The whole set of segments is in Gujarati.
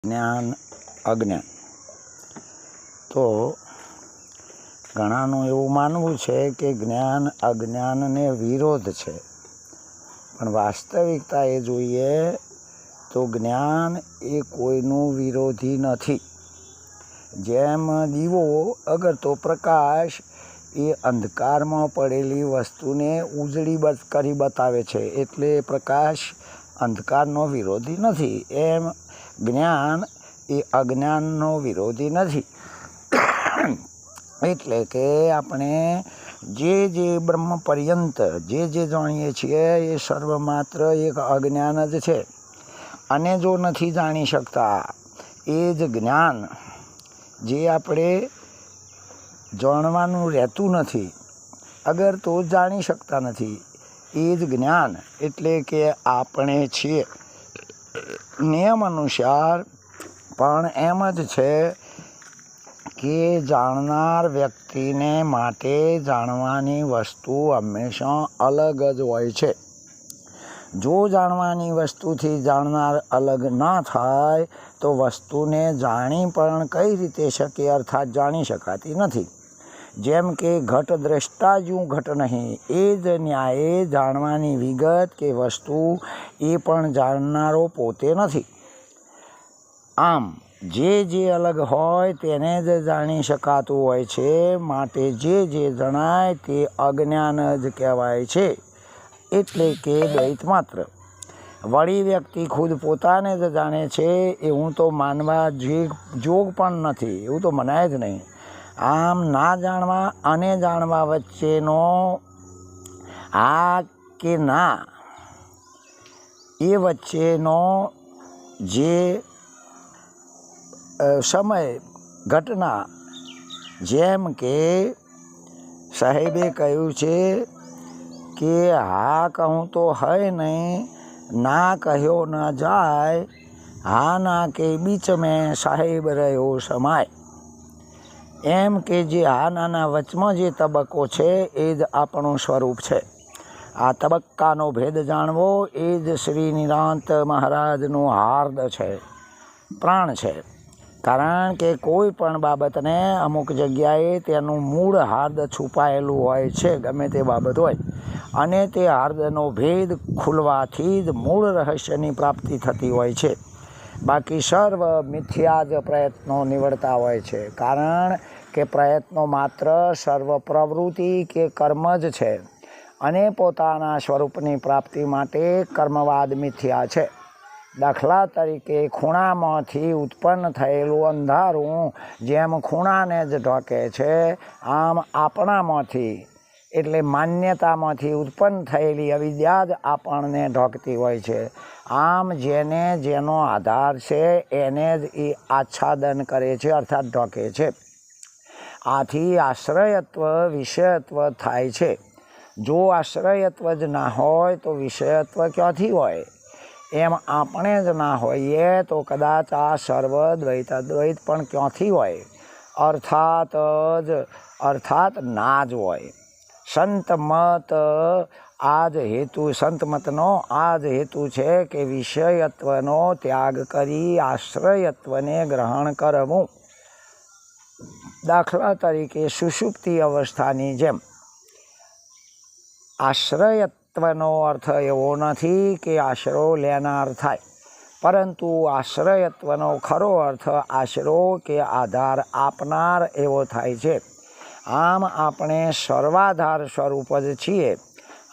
જ્ઞાન અજ્ઞાન. તો ઘણાનું એવું માનવું છે કે જ્ઞાન અજ્ઞાનને વિરોધ છે, પણ વાસ્તવિકતા એ જોઈએ તો જ્ઞાન એ કોઈનું વિરોધી નથી. જેમ દીવો અગરતો પ્રકાશ એ અંધકારમાં પડેલી વસ્તુને ઉજળી કરી બતાવે છે, એટલે પ્રકાશ અંધકારનો વિરોધી નથી. એમ જ્ઞાન એ અજ્ઞાનનો વિરોધી નથી. એટલે કે આપણે જે બ્રહ્મ પર્યંત જે જાણીએ છીએ એ સર્વમાત્ર એક અજ્ઞાન જ છે. અને જો નથી જાણી શકતા એ જ જ્ઞાન, જે આપણે જાણવાનું રહેતું નથી, અગર તો જાણી શકતા નથી, એ જ જ્ઞાન એટલે કે આપણે છીએ. નિયમ અનુસાર પણ એમ જ છે કે જાણનાર વ્યક્તિને માટે જાણવાની વસ્તુ હંમેશા અલગ જ હોય છે. જો જાણવાની વસ્તુથી જાણનાર અલગ ના થાય તો વસ્તુને જાણી પણ કઈ રીતે શકે, અર્થાત જાણી શકાતી નથી. જેમ કે ઘટ દ્રષ્ટા જું ઘટ નહીં, એ જ ન્યાયે જાણવાની વિગત કે વસ્તુ એ પણ જાણનારો પોતે નથી. આમ જે અલગ હોય તેને જ જાણી શકાતું હોય છે, માટે જે જણાય તે અજ્ઞાન જ કહેવાય છે, એટલે કે દ્વૈત માત્ર. વળી વ્યક્તિ ખુદ પોતાને જ જાણે છે એવું તો માનવા જોગ પણ નથી, એવું તો મનાય જ નહીં. આમ ના જાણવા અને જાણવા વચ્ચેનો હા કે ના એ વચ્ચેનો જે સમય ઘટના, જેમ કે સાહેબે કહ્યું છે કે હા કહું તો હૈ નહીં, ના કહ્યો ન જાય, હા ના કે બીચ મેં સાહેબ રહ્યો સમાય. એમ કે જે હા નાના વચમાં જે તબક્કો છે એ જ આપણું સ્વરૂપ છે. આ તબક્કાનો ભેદ જાણવો એ જ શ્રી નિરાંત મહારાજનું હાર્દ છે, પ્રાણ છે. કારણ કે કોઈ પણ બાબતને અમુક જગ્યાએ તેનું મૂળ હાર્દ છુપાયેલું હોય છે, ગમે તે બાબત હોય, અને તે હાર્દનો ભેદ ખુલવાથી જ મૂળ રહસ્યની પ્રાપ્તિ થતી હોય છે. બાકી સર્વ મિથ્યા જ પ્રયત્નો નીવડતા હોય છે, કારણ કે પ્રયત્નો માત્ર સર્વ પ્રવૃત્તિ કે કર્મ જ છે, અને પોતાના સ્વરૂપની પ્રાપ્તિ માટે કર્મવાદ મિથ્યા છે. દાખલા તરીકે ખૂણામાંથી ઉત્પન્ન થયેલું અંધારું જેમ ખૂણાને જ ઢોકે છે, આમ આપણામાંથી એટલે માન્યતામાંથી ઉત્પન્ન થયેલી અવિદ્યા જ આપણને ઢોકતી હોય છે. આમ જેનો આધાર છે એને જ એ આચ્છાદન કરે છે, અર્થાત ઢોકે છે. આથી આશ્રયત્વ વિષયત્વ થાય છે. જો આશ્રયત્વ જ ના હોય તો વિષયત્વ ક્યાંથી હોય? એમ આપણે જ ના હોઈએ તો કદાચ આ સર્વ દ્વૈતાદ્વૈત પણ ક્યાંથી હોય? અર્થાત ના જ હોય. સંતમતનો આ જ હેતુ છે કે વિષયત્વનો ત્યાગ કરી આશ્રયત્વને ગ્રહણ કરવું. દાખલા તરીકે સુષુપ્તિ અવસ્થાની જેમ. આશ્રયત્વનો અર્થ એવો નથી કે આશરો લેનાર થાય, પરંતુ આશ્રયત્વનો ખરો અર્થ આશરો કે આધાર આપનાર એવો થાય છે. આમ આપણે સર્વાધાર સ્વરૂપ જ છીએ.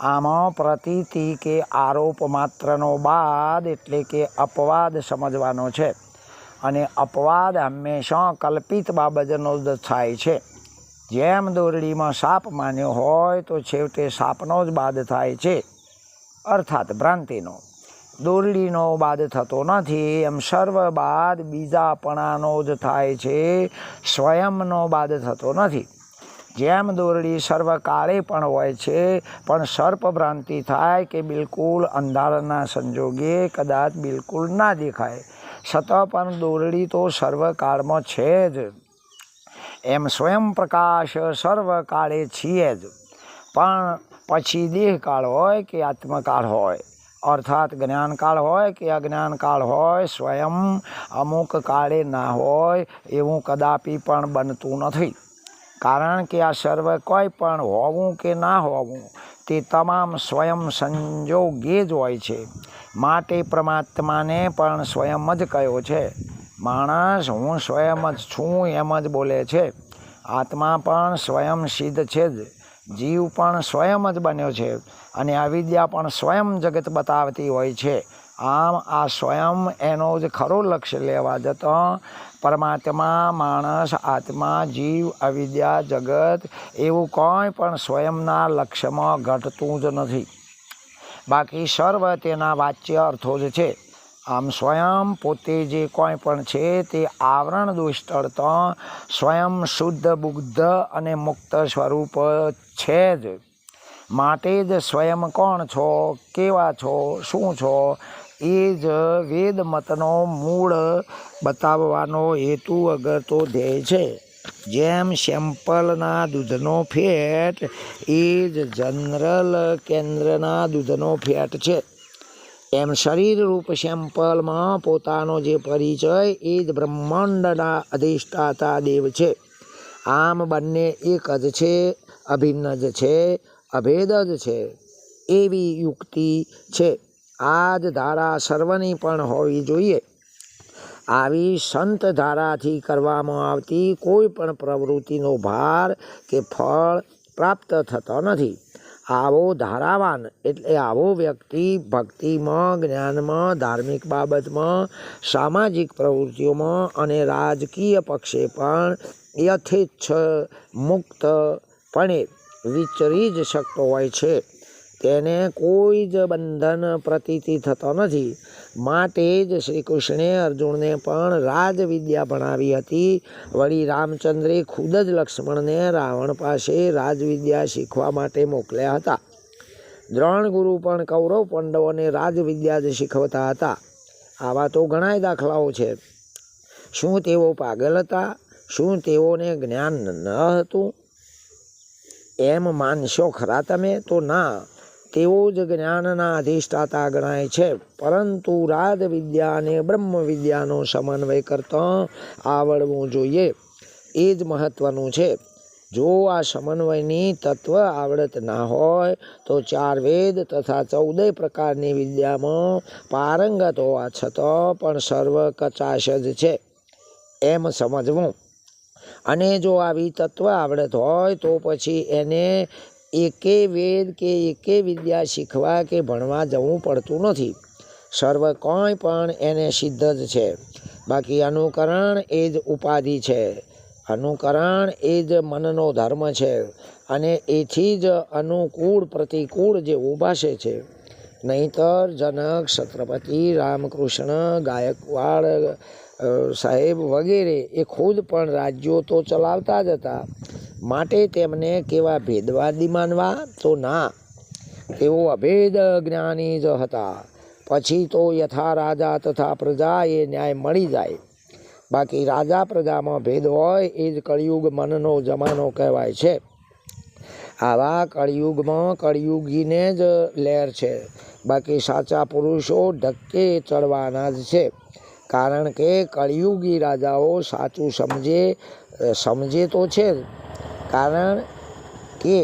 આમાં પ્રતીતિ કે આરોપ માત્રનો બાદ એટલે કે અપવાદ સમજવાનો છે, અને અપવાદ હંમેશા કલ્પિત બાબતનો જ થાય છે. જેમ દોરડીમાં સાપ માન્યો હોય તો છેવટે સાપનો જ બાદ થાય છે, અર્થાત ભ્રાંતિનો. દોરડીનો બાદ થતો નથી, એમ સર્વ બાદ બીજાપણાનો જ થાય છે, સ્વયંનો બાદ થતો નથી. જેમ દોરડી સર્વકાળે પણ હોય છે, પણ સર્પ ભ્રાંતિ થાય કે બિલકુલ અંધારાના સંજોગે કદાચ બિલકુલ ના દેખાય, છતાં પણ દોરડી તો સર્વકાળમાં છે જ. એમ સ્વયં પ્રકાશ સર્વકાળે છીએ જ, પણ પછી દેહકાળ હોય કે આત્મકાળ હોય, અર્થાત જ્ઞાનકાળ હોય કે અજ્ઞાનકાળ હોય, સ્વયં અમુક કાળે ના હોય એવું કદાપી પણ બનતું નથી. કારણ કે આ સર્વ કોઈ પણ હોવું કે ના હોવું તે તમામ સ્વયં સંજોગે જ હોય છે. માટે પરમાત્માને પણ સ્વયં જ કહ્યો છે. માણસ હું સ્વયં જ છું એમ જ બોલે છે. આત્મા પણ સ્વયં સિદ્ધ છે જ. જીવ પણ સ્વયં જ બન્યો છે અને અવિદ્યા પણ સ્વયં જગત બતાવતી હોય છે. આમ આ સ્વયં એનો જ ખરો લક્ષ્ય લેવા જતો પરમાત્મા, માણસ, આત્મા, જીવ, અવિદ્યા, જગત એવું કોઈ પણ સ્વયંના લક્ષ્યમાં ઘટતું જ નથી. બાકી સર્વ તેના વાચ્ય અર્થો જ છે. આમ સ્વયં પોતે જે કોઈ પણ છે તે આવરણ દોષ ટળતો સ્વયં શુદ્ધ, બુદ્ધ અને મુક્ત સ્વરૂપ છે જ. માટે જ સ્વયં કોણ છો, કેવા છો, શું છો એ જ વેદ મતનો મૂળ બતાવવાનો હેતુ અગર તો ધ્યેય છે. જેમ સેમ્પલના દૂધનો ફેટ એ જ જનરલ કેન્દ્રના દૂધનો ફેટ છે, એમ શરીર રૂપ સેમ્પલમાં પોતાનો જે પરિચય એ જ બ્રહ્માંડના અધિષ્ઠાતા દેવ છે. આમ બંને એક જ છે, અભિન્ન જ છે, અભેદ જ છે એવી યુક્તિ છે. આ જ ધારા સર્વની પણ હોવી જોઈએ. આવી સંત ધારાથી કરવામાં આવતી કોઈ પણ પ્રવૃત્તિનો ભાર કે ફળ પ્રાપ્ત થતો નથી. આવો ધારાવાન એટલે આવો વ્યક્તિ ભક્તિમાં, જ્ઞાનમાં, ધાર્મિક બાબતમાં, સામાજિક પ્રવૃત્તિઓમાં અને રાજકીય પક્ષે પણ યથેચ્છ મુક્તપણે વિચરી જ શકતો હોય છે. તેને કોઈ જ બંધન પ્રતીતિ થતો નથી. માટે જ શ્રી કૃષ્ણે અર્જુનને પણ રાજવિદ્યા ભણાવી હતી. વળી રામચંદ્રે ખુદ જ લક્ષ્મણને રાવણ પાસે રાજવિદ્યા શીખવા માટે મોકલ્યા હતા. દ્રોણ ગુરુ પણ કૌરવ પાંડવોને રાજવિદ્યા જ શીખવતા હતા. આવા તો ઘણાય દાખલાઓ છે. શું તેઓ પાગલ હતા? શું તેઓને જ્ઞાન ન હતું એમ માનશો ખરા તમે? તો ના, તેઓ જ જ્ઞાનના અધિષ્ઠાતા ગણાય છે. પરંતુ રાજવિદ્યા અને બ્રહ્મવિદ્યાનો સમન્વય કરતા આવડવું જોઈએ, એ જ મહત્વનું છે. જો આ સમન્વયની તત્વ આવડત ના હોય તો 4 વેદ તથા 14 પ્રકારની વિદ્યામાં પારંગત હોવા છતાં પણ સર્વ કચાશ જ છે એમ સમજવું. અને જો આવી તત્વ આવડત હોય તો પછી એને એકે વેદ કે એકે વિદ્યા શીખવા કે ભણવા જવું પડતું નથી. સર્વ કોઈ પણ એને સિદ્ધ જ છે. બાકી અનુકરણ એ જ ઉપાધિ છે. અનુકરણ એ જ મનનો ધર્મ છે અને એથી જ અનુકૂળ પ્રતિકૂળ જે ઉભાસે છે. નહીંતર જનક, છત્રપતિ, રામકૃષ્ણ, ગાયકવાડ સાહેબ વગેરે એ ખુદ પણ રાજ્યો તો ચલાવતા જ હતા. માટે તેમને કેવા ભેદવાદી માનવા? તો ના, તેઓ અભેદ જ્ઞાની જ હતા. પછી તો યથા રાજા તથા પ્રજા એ ન્યાય મળી જાય. બાકી રાજા પ્રજામાં ભેદ હોય એ જ કળિયુગ મનનો જમાનો કહેવાય છે. આવા કળિયુગમાં કળિયુગીને જ લહેર છે. બાકી સાચા પુરુષો ધક્કે ચડવાના જ છે. કારણ કે કળિયુગી રાજાઓ સાચું સમજે તો છે જ, કારણ કે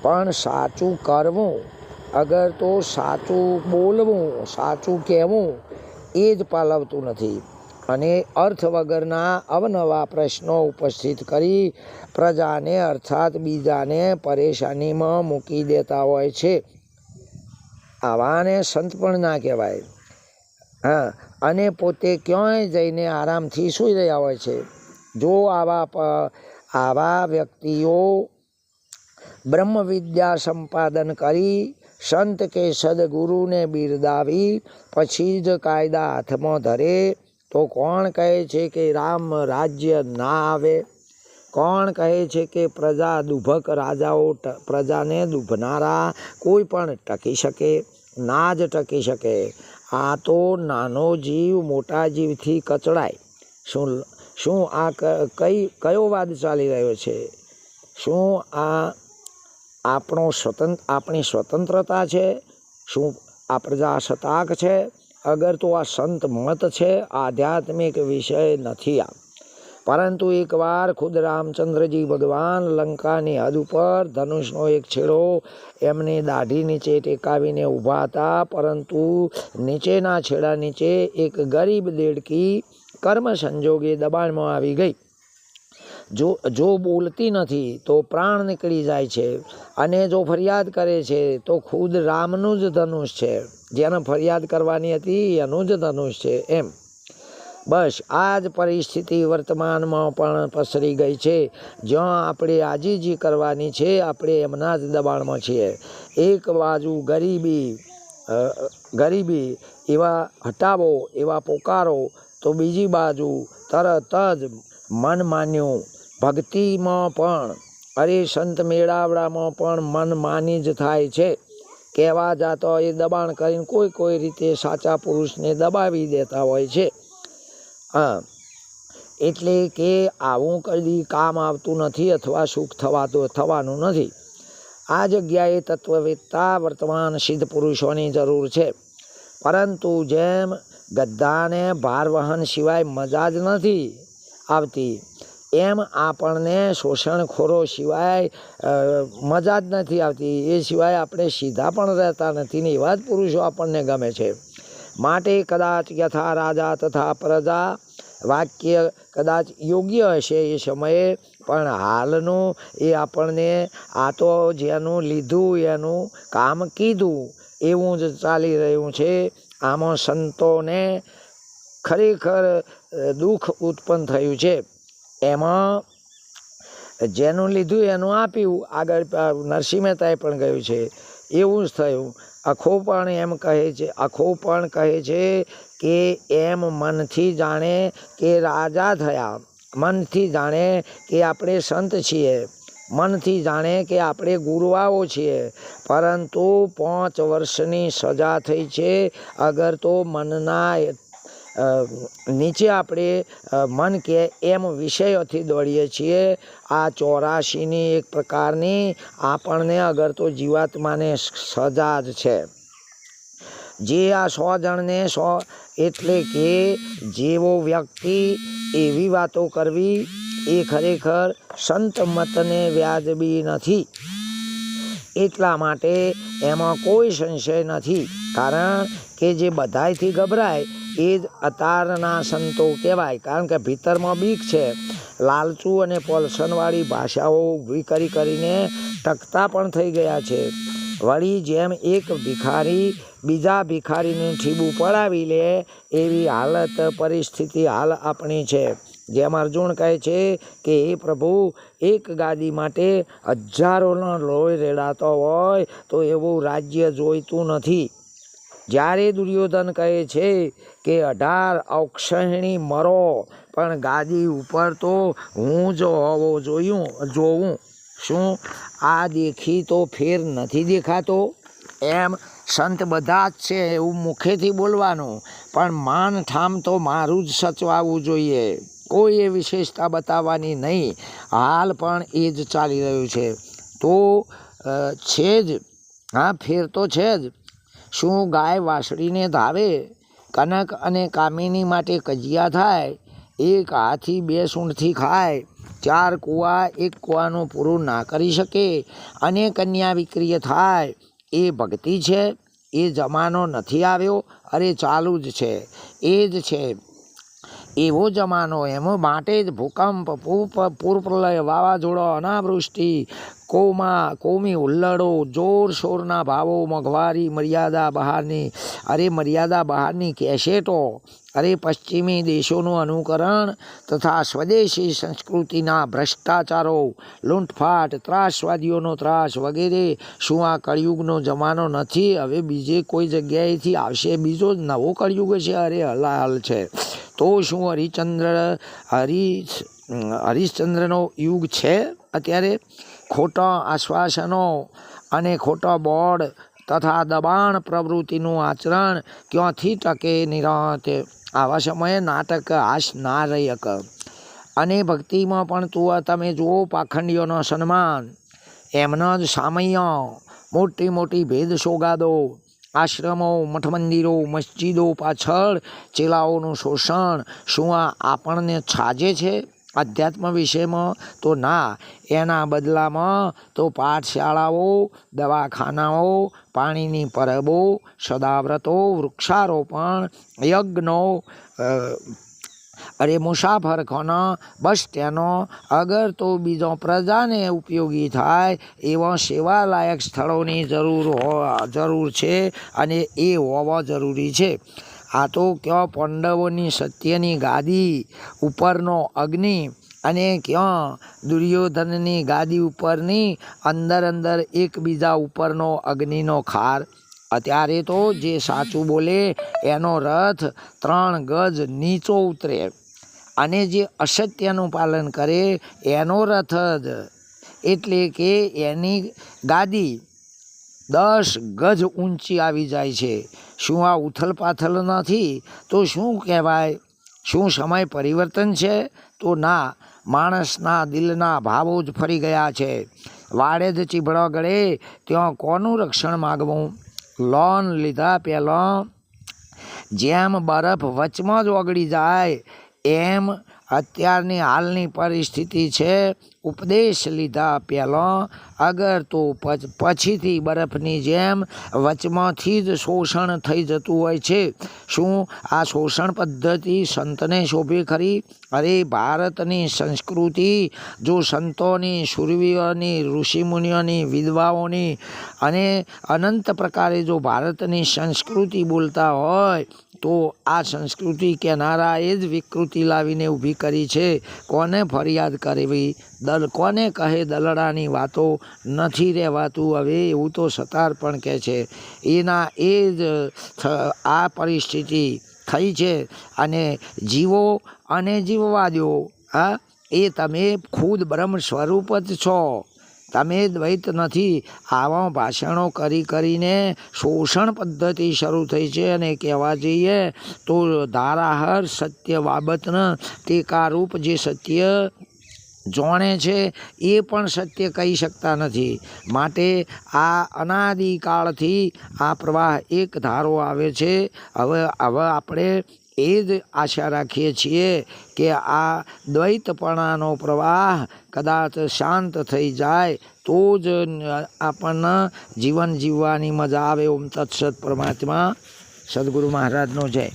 પણ સાચું કરવું અગર તો સાચું બોલવું, સાચું કહેવું એ જ પાલવતું નથી. અને અર્થ વગરના અવનવા પ્રશ્નો ઉપસ્થિત કરી પ્રજાને અર્થાત બીજાને પરેશાનીમાં મૂકી દેતા હોય છે. આવાને સંત પણ ના કહેવાય. અને પોતે ક્યાંય જઈને આરામથી સૂઈ રહ્યા હોય છે. જો આવા વ્યક્તિઓ બ્રહ્મવિદ્યા સંપાદન કરી સંત કે સદગુરુને બિરદાવી પછી જ કાયદા હાથમાં ધરે તો કોણ કહે છે કે રામ રાજ્ય ના આવે? કોણ કહે છે કે પ્રજા દુભક રાજાઓ પ્રજાને દુભનારા કોઈ પણ ટકી શકે? ના જ ટકી શકે. આ તો નાનો જીવ મોટા જીવથી કચડાય. શું આ કયો વાદ ચાલી રહ્યો છે? શું આ આપણી સ્વતંત્રતા છે? શું આ પ્રજાસત્તાક છે, અગર તો આ સંત મત છે, આધ્યાત્મિક વિષય નથી આ. પરંતુ એકવાર ખુદ રામચંદ્રજી ભગવાન લંકાની હદ ઉપર ધનુષનો એક છેડો એમની દાઢી નીચે ટેકાવીને ઊભા હતા, પરંતુ નીચેના છેડા નીચે એક ગરીબ દેડકી કર્મ સંજોગે દબાણમાં આવી ગઈ. જો બોલતી નથી તો પ્રાણ નીકળી જાય છે, અને જો ફરિયાદ કરે છે તો ખુદ રામનું જ ધનુષ છે, જેને ફરિયાદ કરવાની હતી એનું જ ધનુષ છે. એમ બસ આ જ પરિસ્થિતિ વર્તમાનમાં પણ પસરી ગઈ છે. જ્યાં આપણે આજીજી કરવાની છે, આપણે એમના જ દબાણમાં છીએ. એક બાજુ ગરીબી એવા હટાવો એવા પોકારો, તો બીજી બાજુ તરત જ મન માન્યું. ભક્તિમાં પણ સંત મેળાવડામાં પણ મન માની જ થાય છે. કહેવા જાતો એ દબાણ કરીને કોઈ રીતે સાચા પુરુષને દબાવી દેતા હોય છે. એટલે કે આવું કદી કામ આવતું નથી, અથવા સુખ થવાનું નથી. આ જગ્યાએ તત્વવેત્તા વર્તમાન સિદ્ધ પુરુષોની જરૂર છે. પરંતુ જેમ ગધાને ભારવહન સિવાય મજા જ નથી આવતી, એમ આપણને શોષણખોરો સિવાય મજા જ નથી આવતી. એ સિવાય આપણે સીધા પણ રહેતા નથી ને એવા જ પુરુષો આપણને ગમે છે. માટે કદાચ યથા રાજા તથા પ્રજા વાક્ય કદાચ યોગ્ય હશે એ સમયે, પણ હાલનું એ આપણને આ તો જેનું લીધું એનું કામ કીધું એવું જ ચાલી રહ્યું છે. આમાં સંતોને ખરેખર દુઃખ ઉત્પન્ન થયું છે. એમાં જેનું લીધું એનું આપ્યું, આગળ નરસિંહ મહેતાએ પણ કહ્યું છે એવું જ થયું. અખો પણ કહે છે કે એમ મનથી જાણે કે રાજા થયા, મનથી જાણે કે આપણે સંત છીએ, મનથી જાણે કે આપણે ગુરુઆઓ છીએ, પરંતુ 5 વર્ષની સજા થઈ છે. અગર તો મનના નીચે આપણે મન કે એમ વિષયોથી દોડીએ છીએ. આ 84ની એક પ્રકારની આપણને અગર તો જીવાત્માને સજા જ છે. જે આ 100 જણને 100 એટલે કે જેવો વ્યક્તિ એવી વાતો કરવી એ ખરેખર સંત મતને વ્યાજબી નથી. એટલા માટે એમાં કોઈ સંશય નથી. કારણ કે જે બધાયથી ગભરાય એ જ અતારના સંતો કહેવાય. કારણ કે ભીતરમાં બીક છે. લાલચુ અને પોલસનવાળી ભાષાઓ ઊભી કરીને ટકતા પણ થઈ ગયા છે. વળી જેમ એક ભિખારી બીજા ભિખારીને ઠીબું પડાવી લે એવી હાલત પરિસ્થિતિ હાલ આપણી છે. જેમ અર્જુન કહે છે કે હે પ્રભુ, એક ગાદી માટે હજારોનો લોહી રેડાતો હોય તો એવું રાજ્ય જોઈતું નથી. જ્યારે દુર્યોધન કહે છે કે 18 અક્ષયણી મરો, પણ ગાદી ઉપર તો હું જ હોવો જોઉં. શું આ દેખી તો ફેર નથી દેખાતો? એમ સંત બધા જ છે એવું મુખેથી બોલવાનું, પણ માન ઠામ તો મારું જ સચવાવું જોઈએ. કોઈ એ વિશેષતા બતાવવાની નહીં. હાલ પણ એ જ ચાલી રહ્યું છે. તો છે જ, હા, ફેર તો છે જ. શું ગાય વાસળીને ધાવે, કનક અને કામિની માટે કજિયા થાય, એક હાથી 2 સૂંઢથી ખાય, 4 કૂવા 1 કૂવાનું પૂરું ના કરી શકે, અને કન્યા વિક્રિય થાય, એ ભક્તિ છે? એ જમાનો નથી આવ્યો? અરે ચાલુ જ છે. એ જ છે એવો જમાનો. એમ માટે જ ભૂકંપ, પૂરપ્રલય, વાવાઝોડો, અનાવૃષ્ટિ, કોમી હુલ્લડો, જોરશોરના ભાવો, મોંઘવારી, મર્યાદા બહારની કેસેટો, પશ્ચિમી દેશોનું અનુકરણ તથા સ્વદેશી સંસ્કૃતિના ભ્રષ્ટાચારો, લૂંટફાટ, ત્રાસવાદીઓનો ત્રાસ વગેરે. શું આ કળિયુગનો જમાનો નથી? હવે બીજે કોઈ જગ્યાએથી આવશે બીજો જ નવો કળિયુગ છે. અરે હલાલ છે. તો શું હરિશ્ચંદ્રનો યુગ છે અત્યારે? ખોટા આશ્વાસનો અને ખોટા બોર્ડ તથા દબાણ પ્રવૃત્તિનું આચરણ ક્યાંથી ટકે નિરાંતે? આવા સમયે નાટક હાશ ના રહી શકે. અને ભક્તિમાં પણ તમે જુઓ પાખંડીઓનો સન્માન, એમનો જ સામૈયા, મોટી ભેદ સોગાદો, આશ્રમો, મઠ મંદિરો, મસ્જિદો પાછળ ચેલાઓનું શોષણ શું આ આપણને છાજે છે અધ્યાત્મ વિષયમાં? તો ના, એના બદલામાં તો પાઠશાળાઓ, દવાખાનાઓ, પાણીની પરબો, સદાવ્રતો, વૃક્ષારોપણ, યજ્ઞો, અરે મુસાફરખાના, બસ સ્ટેન્ડો, અગર તો બીજો પ્રજાને ઉપયોગી થાય એવા સેવાલાયક સ્થળોની જરૂર છે અને એ હોવા જરૂરી છે. આ તો ક્યાં પાંડવોની સત્યની ગાદી ઉપરનો અગ્નિ અને ક્યાં દુર્યોધનની ગાદી ઉપરની અંદર એકબીજા ઉપરનો અગ્નિનો ખાર. અત્યારે તો જે સાચું બોલે એનો રથ 3 ગજ નીચો ઉતરે અને જે અસત્યનું પાલન કરે એનો રથ જ એટલે કે એની ગાદી 10 ગજ ઊંચી આવી જાય છે. શું આ ઉથલ પાથલ નથી? તો શું કહેવાય? શું સમય પરિવર્તન છે? તો ના, માણસના દિલના ભાવો જ ફરી ગયા છે. વાડે જ ચીભડો ગળે ત્યાં કોનું રક્ષણ માગવું? લોન લીધા પહેલાં જેમ બરફ વચમાં જ ઓગળી જાય એમ અત્યારની હાલની પરિસ્થિતિ છે. ઉપદેશ લીધા પહેલાં અગર તો પછીથી બરફની જેમ વચમાંથી જ શોષણ થઈ જતું હોય છે. શું આ શોષણ પદ્ધતિ સંતને શોભે ખરી? અરે ભારતની સંસ્કૃતિ જો સંતોની, શૂરવીરોની, ઋષિમુનિઓની, વિધવાઓની અને અનંત પ્રકારે જો ભારતની સંસ્કૃતિ બોલતા હોય તો આ સંસ્કૃતિ કેનારાએ જ વિકૃતિ લાવીને ઊભી કરી છે. કોને ફરિયાદ કરવી? કોને કહે દલડાની વાતો નથી રહેવાતું હવે એવું તો સતાર પણ કહે છે. એના એ જ આ પરિસ્થિતિ થઈ છે અને જીવો અને જીવવા દો. હા, એ તમે ખુદ બ્રહ્મ સ્વરૂપ જ છો, તમે દ્વૈત નથી. આવા ભાષણો કરીને શોષણ પદ્ધતિ શરૂ થઈ છે અને કહેવા જઈએ તો ધારાહર સત્ય બાબતના ટેકારૂપ જે સત્ય જાણે છે એ પણ સત્ય કહી શકતા નથી. માટે આ અનાદિકાળથી આ પ્રવાહ એક ધારો આવે છે. હવે આપણે એ જ આશા રાખીએ છીએ કે આ દ્વૈતપણાનો પ્રવાહ કદાચ શાંત થઈ જાય તો જ આપણને જીવન જીવવાની મજા આવે. ઓમ તત્સત. પરમાત્મા સદગુરુ મહારાજનો જય.